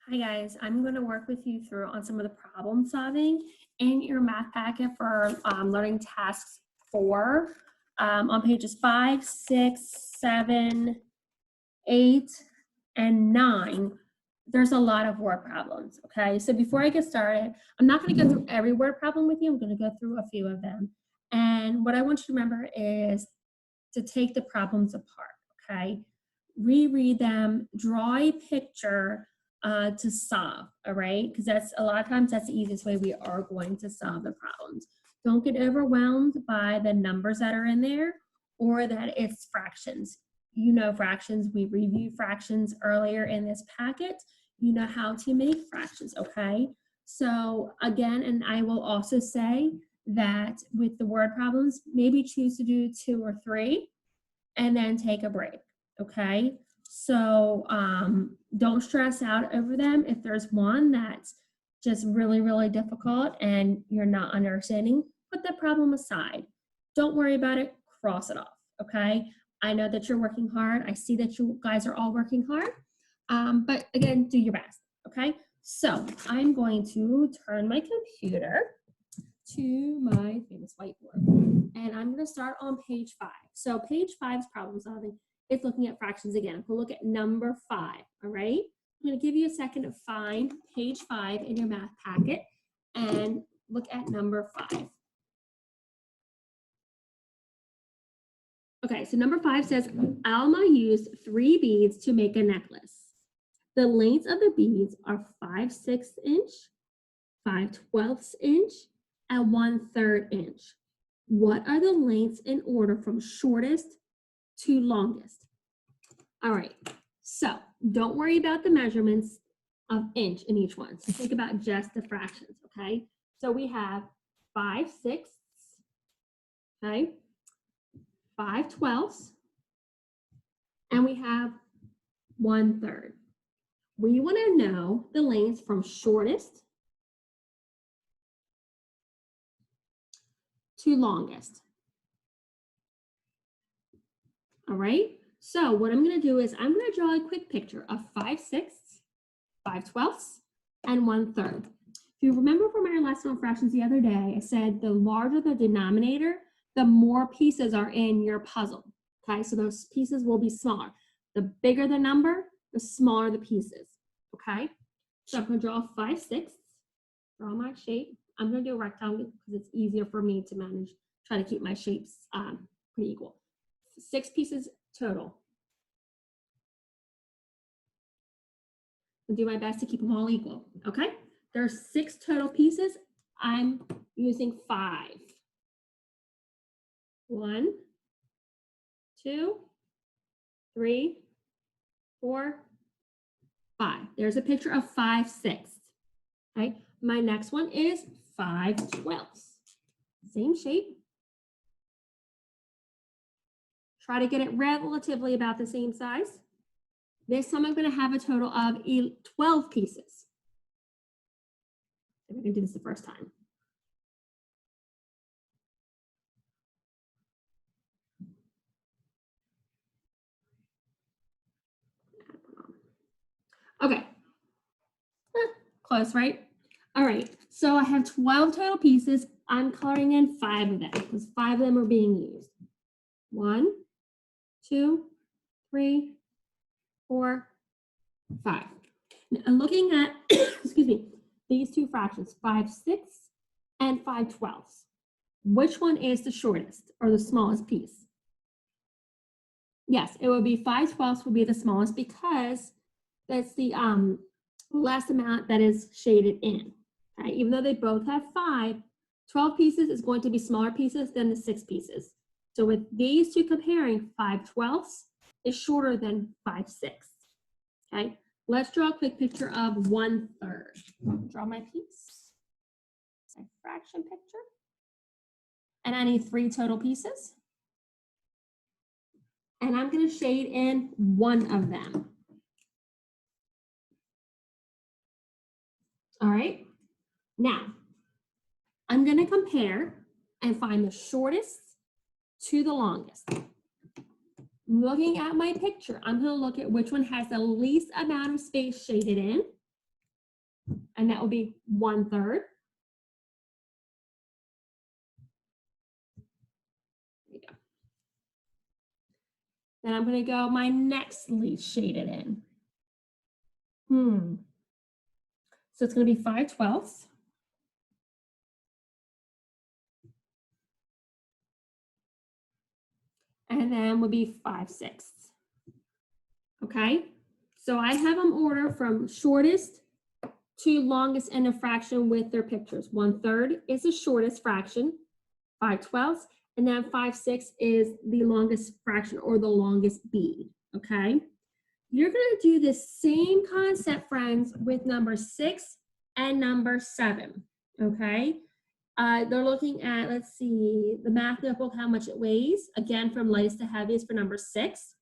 Hi guys, I'm going to work with you through on some of the problem solving in your math packet for learning tasks 4 on pages 5, 6, 7, 8, and 9. There's a lot of word problems, okay? So before I get started, I'm not going to go through every word problem with you. I'm going to go through a few of them. And what I want you to remember is to take the problems apart, okay? Reread them, draw a picture to solve, all right? Because that's a lot of times that's the easiest way we are going to solve the problems. Don't get overwhelmed by the numbers that are in there or that it's fractions. You know fractions, we reviewed fractions earlier in this packet. You know how to make fractions, okay? So again, and I will also say that with the word problems, maybe choose to do 2 or 3 and then take a break, okay? So don't stress out over them. If there's one that's just really, really difficult and you're not understanding, put that problem aside. Don't worry about it, cross it off, okay? I know that you're working hard. I see that you guys are all working hard. But again, do your best, okay? So I'm going to turn my computer to my famous whiteboard. And I'm going to start on page 5. So page 5's problem solving is looking at fractions again. We'll look at number 5, all right? I'm going to give you a second to find page 5 in your math packet and look at number 5. Okay, so number 5 says, Alma used 3 beads to make a necklace. The lengths of the beads are 5/6 inch, 5/12 inch, and 1/3 inch. What are the lengths in order from shortest to longest? All right, so don't worry about the measurements of inch in each one. So think about just the fractions, okay? So we have 5/6, okay, 5/12, and we have 1/3. We want to know the lengths from shortest to longest. All right, so what I'm going to do is I'm going to draw a quick picture of 5/6, 5/12, and 1/3. If you remember from our lesson on fractions the other day, I said the larger the denominator, the more pieces are in your puzzle. Okay, so those pieces will be smaller. The bigger the number, the smaller the pieces. Okay, so I'm going to draw 5/6, draw my shape. I'm going to do a rectangle because it's easier for me to manage, try to keep my shapes pretty equal. 6 pieces total. I'll do my best to keep them all equal, okay? There's 6 total pieces. I'm using 5. 1, 2, 3, 4, 5. There's a picture of 5/6. Okay, my next one is 5/12. Same shape. Try to get it relatively about the same size. This time I'm going to have a total of 12 pieces. I'm going to do this the first time. Okay. Close, right? All right, so I have 12 total pieces. I'm coloring in 5 of them because 5 of them are being used. 1, 2, 3, 4, 5. Now, I'm looking at, excuse me, these two fractions, 5/6 and 5/12. Which one is the shortest or the smallest piece? Yes, it would be 5/12 would be the smallest because that's the less amount that is shaded in. Okay? Even though they both have 5, 12 pieces is going to be smaller pieces than the 6 pieces. So with these two comparing, 5/12 is shorter than 5/6. Okay, let's draw a quick picture of 1/3. Draw my piece, my fraction picture. And I need 3 total pieces. And I'm going to shade in 1 of them. All right, now I'm going to compare and find the shortest to the longest. Looking at my picture, I'm going to look at which one has the least amount of space shaded in and that will be 1/3. There you go. Then I'm going to go my next least shaded in. So it's going to be 5/12. And then would be 5/6. Okay, so I have them order from shortest to longest in a fraction with their pictures. 1/3 is the shortest fraction, 5/12, and then 5/6 is the longest fraction or the longest bead. Okay, you're going to do the same concept, friends, with number 6 and number 7. Okay. They're looking at, let's see, the math notebook, how much it weighs, again, from lightest to heaviest for number 6.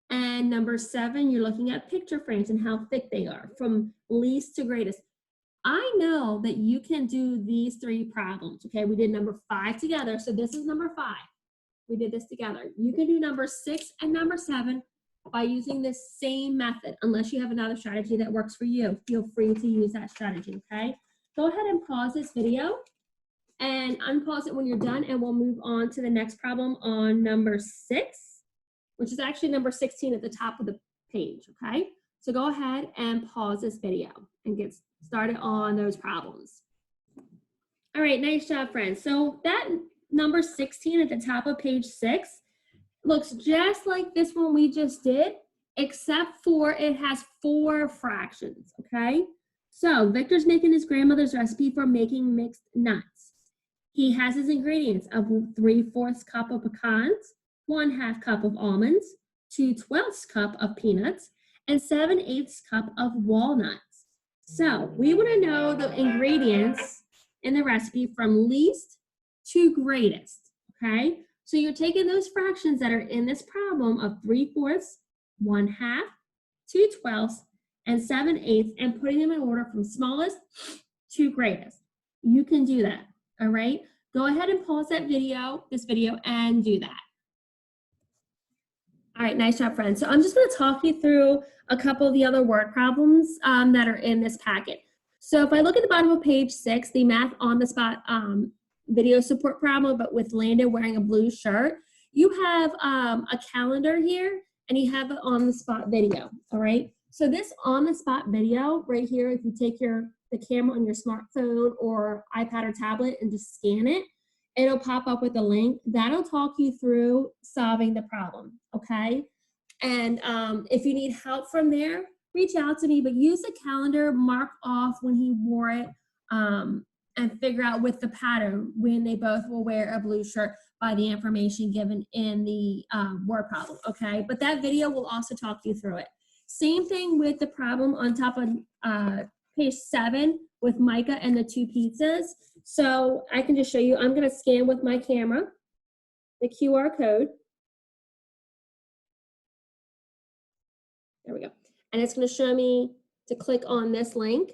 And number 7, you're looking at picture frames and how thick they are, from least to greatest. I know that you can do these 3 problems, okay? We did number 5 together, so this is number 5. We did this together. You can do number 6 and number 7 by using this same method, unless you have another strategy that works for you. Feel free to use that strategy, okay? Go ahead and pause this video and unpause it when you're done, and we'll move on to the next problem on number 6, which is actually number 16 at the top of the page, okay? So go ahead and pause this video and get started on those problems. All right, nice job, friends. So that number 16 at the top of page 6 looks just like this one we just did, except for it has 4 fractions, okay? So Victor's making his grandmother's recipe for making mixed nuts. He has his ingredients of 3/4 cup of pecans, 1/2 cup of almonds, 2/12 cup of peanuts, and 7/8 cup of walnuts. So we want to know the ingredients in the recipe from least to greatest, okay? So you're taking those fractions that are in this problem of 3/4, 1/2, 2/12, and 7/8 and putting them in order from smallest to greatest. You can do that, all right? Go ahead and pause this video, and do that. All right, nice job, friends. So I'm just gonna talk you through a couple of the other word problems that are in this packet. So if I look at the bottom of page 6, the math on the spot video support problem, but with Landon wearing a blue shirt, you have a calendar here, and you have an on the spot video, all right? So this on the spot video right here, if you take the camera on your smartphone or iPad or tablet and just scan it, it'll pop up with a link. That'll talk you through solving the problem, okay? And if you need help from there, reach out to me, but use the calendar, mark off when he wore it, and figure out with the pattern when they both will wear a blue shirt by the information given in the word problem, okay? But that video will also talk you through it. Same thing with the problem on top of page 7 with Micah and the 2 pizzas. So I can just show you, I'm gonna scan with my camera, the QR code. There we go. And it's gonna show me to click on this link,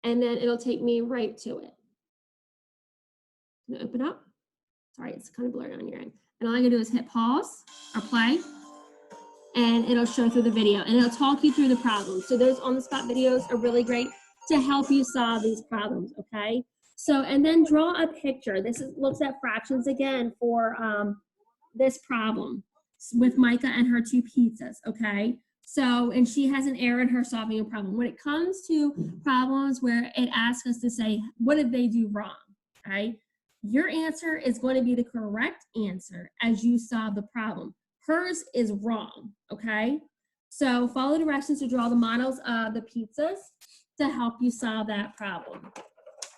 and then it'll take me right to it. I'm gonna open up. Sorry, it's kind of blurry on your end. And all I'm gonna do is hit pause or play, and it'll show through the video, and it'll talk you through the problem. So those on-the-spot videos are really great to help you solve these problems, okay? So, and then draw a picture. Looks at fractions again for this problem with Micah and her 2 pizzas, okay? So, and she has an error in her solving a problem. When it comes to problems where it asks us to say, what did they do wrong, okay? Your answer is going to be the correct answer as you solve the problem. Hers is wrong, okay? So follow directions to draw the models of the pizzas to help you solve that problem.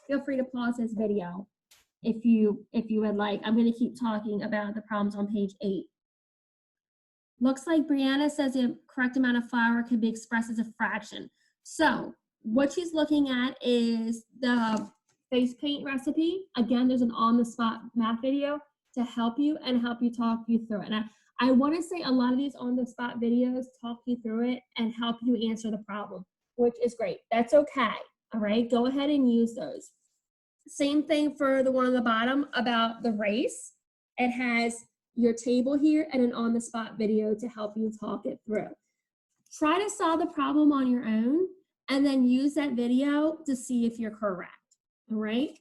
Feel free to pause this video if you would like. I'm going to keep talking about the problems on page 8. Looks like Brianna says the correct amount of flour can be expressed as a fraction. So what she's looking at is the face paint recipe. Again, there's an on-the-spot math video to help you talk you through it. And I want to say a lot of these on-the-spot videos talk you through it and help you answer the problem, which is great. That's okay, all right? Go ahead and use those. Same thing for the one on the bottom about the race. It has your table here and an on-the-spot video to help you talk it through. Try to solve the problem on your own, and then use that video to see if you're correct. All right.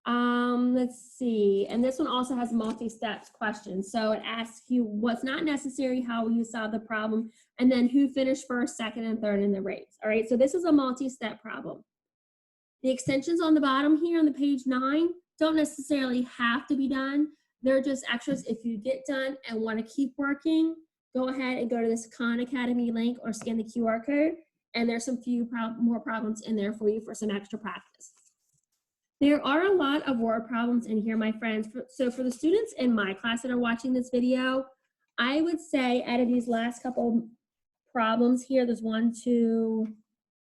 Let's see. And this one also has multi-step questions. So it asks you what's not necessary, how will you solve the problem, and then who finished first, second, and third in the race. All right. So this is a multi-step problem. The extensions on the bottom here on the page 9 don't necessarily have to be done. They're just extras. If you get done and want to keep working, go ahead and go to this Khan Academy link or scan the QR code. And there's some more problems in there for you for some extra practice. There are a lot of word problems in here, my friends. So for the students in my class that are watching this video, I would say out of these last couple problems here, there's 1, 2,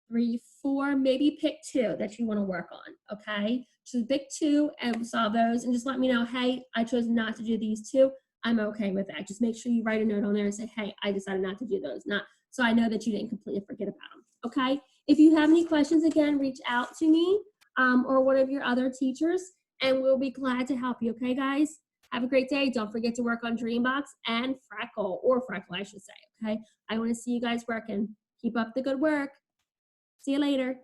3, 4, maybe pick 2 that you want to work on, okay? So pick 2 and solve those and just let me know, hey, I chose not to do these 2. I'm okay with that. Just make sure you write a note on there and say, hey, I decided not to do those. Not so I know that you didn't completely forget about them, okay? If you have any questions, again, reach out to me or one of your other teachers, and we'll be glad to help you, okay, guys? Have a great day. Don't forget to work on Dreambox and Freckle, I should say, okay? I want to see you guys working. Keep up the good work. See you later.